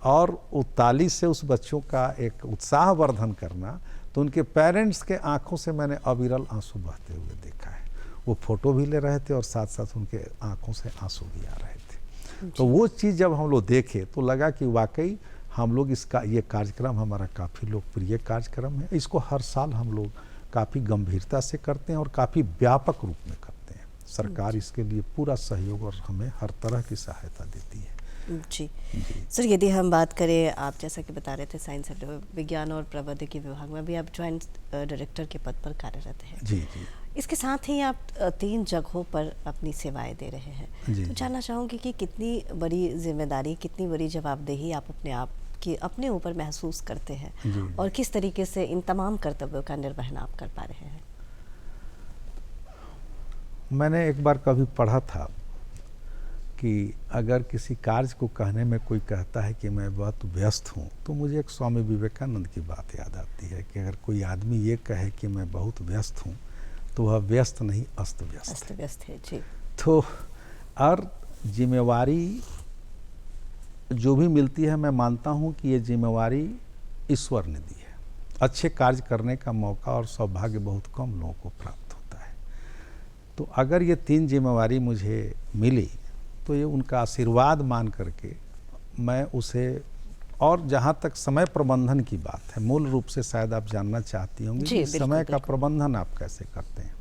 और ताली से उस बच्चों का एक उत्साहवर्धन करना, तो उनके पेरेंट्स के आंखों से मैंने अविरल आंसू बहते हुए देखा है। वो फोटो भी ले रहे थे और साथ साथ उनके आंखों से आंसू भी आ रहे थे। तो वो चीज़ जब हम लोग देखे तो लगा कि वाकई हम लोग इसका ये कार्यक्रम हमारा काफ़ी लोकप्रिय कार्यक्रम है। इसको हर साल हम लोग काफ़ी गंभीरता से करते हैं और काफ़ी व्यापक रूप में करते हैं। सरकार इसके लिए पूरा सहयोग और हमें हर तरह की सहायता देती है। जी सर, यदि हम बात करें, आप जैसा कि बता रहे थे साइंस विज्ञान और प्रौद्योगिकी विभाग में भी आप ज्वाइंट डायरेक्टर के पद पर कार्यरत हैं। जी जी। इसके साथ ही आप 3 जगहों पर अपनी सेवाएं दे रहे हैं। तो जानना चाहूँगी कि कितनी बड़ी जिम्मेदारी, कितनी बड़ी जवाबदेही आप अपने ऊपर महसूस करते हैं, और किस तरीके से इन तमाम कर्तव्यों का निर्वहन आप कर पा रहे हैं? मैंने एक बार कभी पढ़ा था कि अगर किसी कार्य को कहने में कोई कहता है कि मैं बहुत व्यस्त हूँ, तो मुझे एक स्वामी विवेकानंद की बात याद आती है कि अगर कोई आदमी ये कहे कि मैं बहुत व्यस्त हूँ, तो वह व्यस्त नहीं, अस्त व्यस्त है। जी। तो और जिम्मेवारी जो भी मिलती है, मैं मानता हूँ कि ये जिम्मेवारी ईश्वर ने दी है। अच्छे कार्य करने का मौका और सौभाग्य बहुत कम लोगों को प्राप्त होता है। तो अगर ये 3 जिम्मेवारी मुझे मिली, तो ये उनका आशीर्वाद मान करके मैं उसे, और जहाँ तक समय प्रबंधन की बात है, मूल रूप से शायद आप जानना चाहती होंगी कि समय का प्रबंधन आप कैसे करते हैं।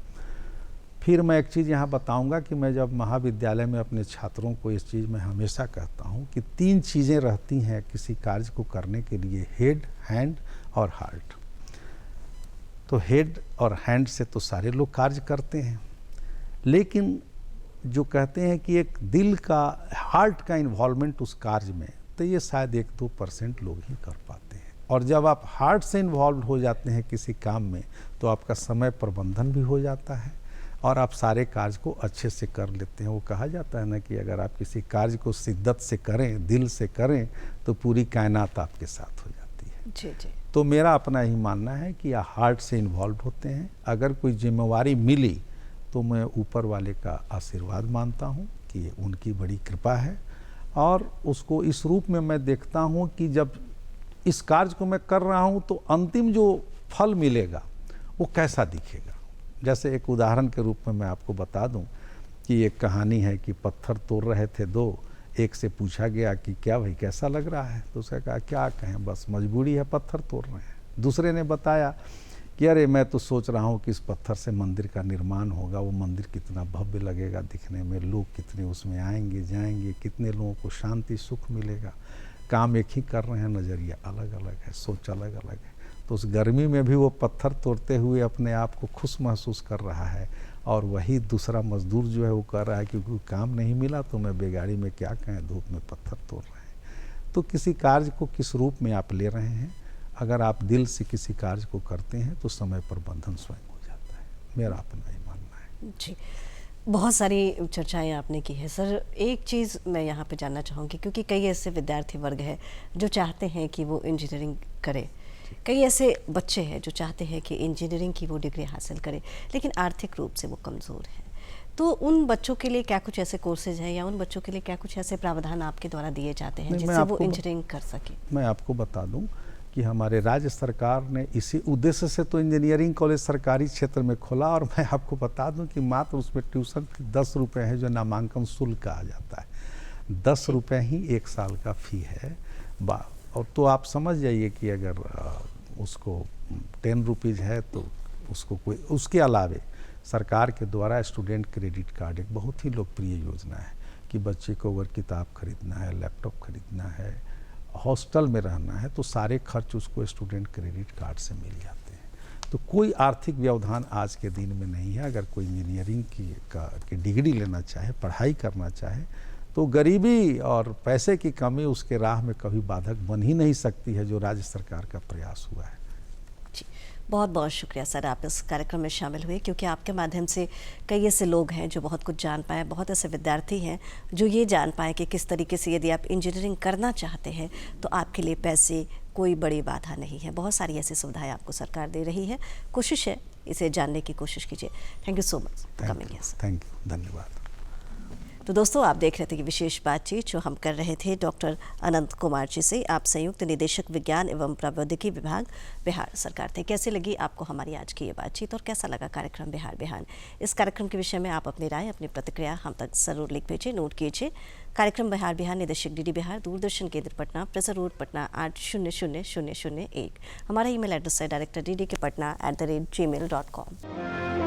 फिर मैं एक चीज़ यहाँ बताऊँगा कि मैं जब महाविद्यालय में अपने छात्रों को इस चीज़ में हमेशा कहता हूँ कि 3 चीज़ें रहती हैं किसी कार्य को करने के लिए, हेड, हैंड और हार्ट। तो हेड और हैंड से तो सारे लोग कार्य करते हैं, लेकिन जो कहते हैं कि एक दिल का, हार्ट का इन्वॉल्वमेंट उस कार्य में, तो ये शायद 1-2% लोग ही कर पाते हैं। और जब आप हार्ट से इन्वॉल्व हो जाते हैं किसी काम में, तो आपका समय प्रबंधन भी हो जाता है और आप सारे कार्य को अच्छे से कर लेते हैं। वो कहा जाता है ना कि अगर आप किसी कार्य को शिद्दत से करें, दिल से करें, तो पूरी कायनात आपके साथ हो जाती है। जी जी। तो मेरा अपना ही मानना है कि आप हार्ट से इन्वॉल्व होते हैं। अगर कोई जिम्मेवारी मिली तो मैं ऊपर वाले का आशीर्वाद मानता हूँ कि उनकी बड़ी कृपा है, और उसको इस रूप में मैं देखता हूँ कि जब इस कार्य को मैं कर रहा हूँ तो अंतिम जो फल मिलेगा वो कैसा दिखेगा। जैसे एक उदाहरण के रूप में मैं आपको बता दूं कि एक कहानी है कि पत्थर तोड़ रहे थे दो, एक से पूछा गया कि क्या भाई कैसा लग रहा है, तो उसने कहा क्या कहें, बस मजबूरी है, पत्थर तोड़ रहे हैं। दूसरे ने बताया कि अरे मैं तो सोच रहा हूँ कि इस पत्थर से मंदिर का निर्माण होगा, वो मंदिर कितना भव्य लगेगा दिखने में, लोग कितने उसमें आएंगे जाएंगे, कितने लोगों को शांति सुख मिलेगा। काम एक ही कर रहे हैं, नज़रिया अलग अलग है, सोच अलग अलग है। तो उस गर्मी में भी वो पत्थर तोड़ते हुए अपने आप को खुश महसूस कर रहा है, और वही दूसरा मजदूर जो है वो कह रहा है कि काम नहीं मिला तो मैं बेगाड़ी में क्या कहें, धूप में पत्थर तोड़ रहे हैं। तो किसी कार्य को किस रूप में आप ले रहे हैं, अगर आप दिल से किसी कार्य को करते हैं तो समय प्रबंधन स्वयं हो जाता है। मेरा अपना ही मानना है। जी, बहुत सारी चर्चाएं आपने की है सर। एक चीज़ मैं यहाँ पे जानना चाहूँगी, क्योंकि कई ऐसे विद्यार्थी वर्ग है जो चाहते हैं कि वो इंजीनियरिंग करे, कई ऐसे बच्चे हैं जो चाहते हैं कि इंजीनियरिंग की वो डिग्री हासिल करें, लेकिन आर्थिक रूप से वो कमज़ोर हैं। तो उन बच्चों के लिए क्या कुछ ऐसे कोर्सेज हैं, या उन बच्चों के लिए क्या कुछ ऐसे प्रावधान आपके द्वारा दिए जाते हैं जिससे वो इंजीनियरिंग कर सके? मैं आपको बता दूं कि हमारे राज्य सरकार ने इसी उद्देश्य से तो इंजीनियरिंग कॉलेज सरकारी क्षेत्र में खोला, और मैं आपको बता दूं कि मात्र उसमें ट्यूशन फी 10 रुपये है, जो नामांकन शुल्क कहा जाता है। 10 रुपये ही 1 साल का फ़ी है। और तो आप समझ जाइए कि अगर उसको 10 रुपीज़ है तो उसको कोई, उसके अलावे सरकार के द्वारा स्टूडेंट क्रेडिट कार्ड एक बहुत ही लोकप्रिय योजना है कि बच्चे को अगर किताब खरीदना है, लैपटॉप खरीदना है, हॉस्टल में रहना है, तो सारे खर्च उसको स्टूडेंट क्रेडिट कार्ड से मिल जाते हैं। तो कोई आर्थिक व्यवधान आज के दिन में नहीं है। अगर कोई इंजीनियरिंग की डिग्री लेना चाहे, पढ़ाई करना चाहे, तो गरीबी और पैसे की कमी उसके राह में कभी बाधक बन ही नहीं सकती है, जो राज्य सरकार का प्रयास हुआ है। जी, बहुत बहुत शुक्रिया सर, आप इस कार्यक्रम में शामिल हुए, क्योंकि आपके माध्यम से कई ऐसे लोग हैं जो बहुत कुछ जान पाए, बहुत ऐसे विद्यार्थी हैं जो ये जान पाए कि किस तरीके से यदि आप इंजीनियरिंग करना चाहते हैं तो आपके लिए पैसे कोई बड़ी बाधा नहीं है। बहुत सारी ऐसी सुविधाएं आपको सरकार दे रही है। कोशिश है इसे जानने की कोशिश कीजिए। Thank you so much for coming here sir. Thank you, धन्यवाद। तो दोस्तों, आप देख रहे थे कि विशेष बातचीत जो हम कर रहे थे डॉक्टर अनंत कुमार जी से। आप संयुक्त निदेशक विज्ञान एवं प्रौद्योगिकी विभाग, बिहार सरकार थे। कैसे लगी आपको हमारी आज की ये बातचीत, और कैसा लगा कार्यक्रम बिहार बिहान? इस कार्यक्रम के विषय में आप अपनी राय, अपनी प्रतिक्रिया हम तक जरूर लिख भेजिए, नोट कीजिए। कार्यक्रम बिहार बिहान, निदेशक डीडी बिहार, दूरदर्शन केंद्र पटना, प्रेसर रोड पटना 800001। हमारा ईमेल एड्रेस है director ddkpatna@gmail.com।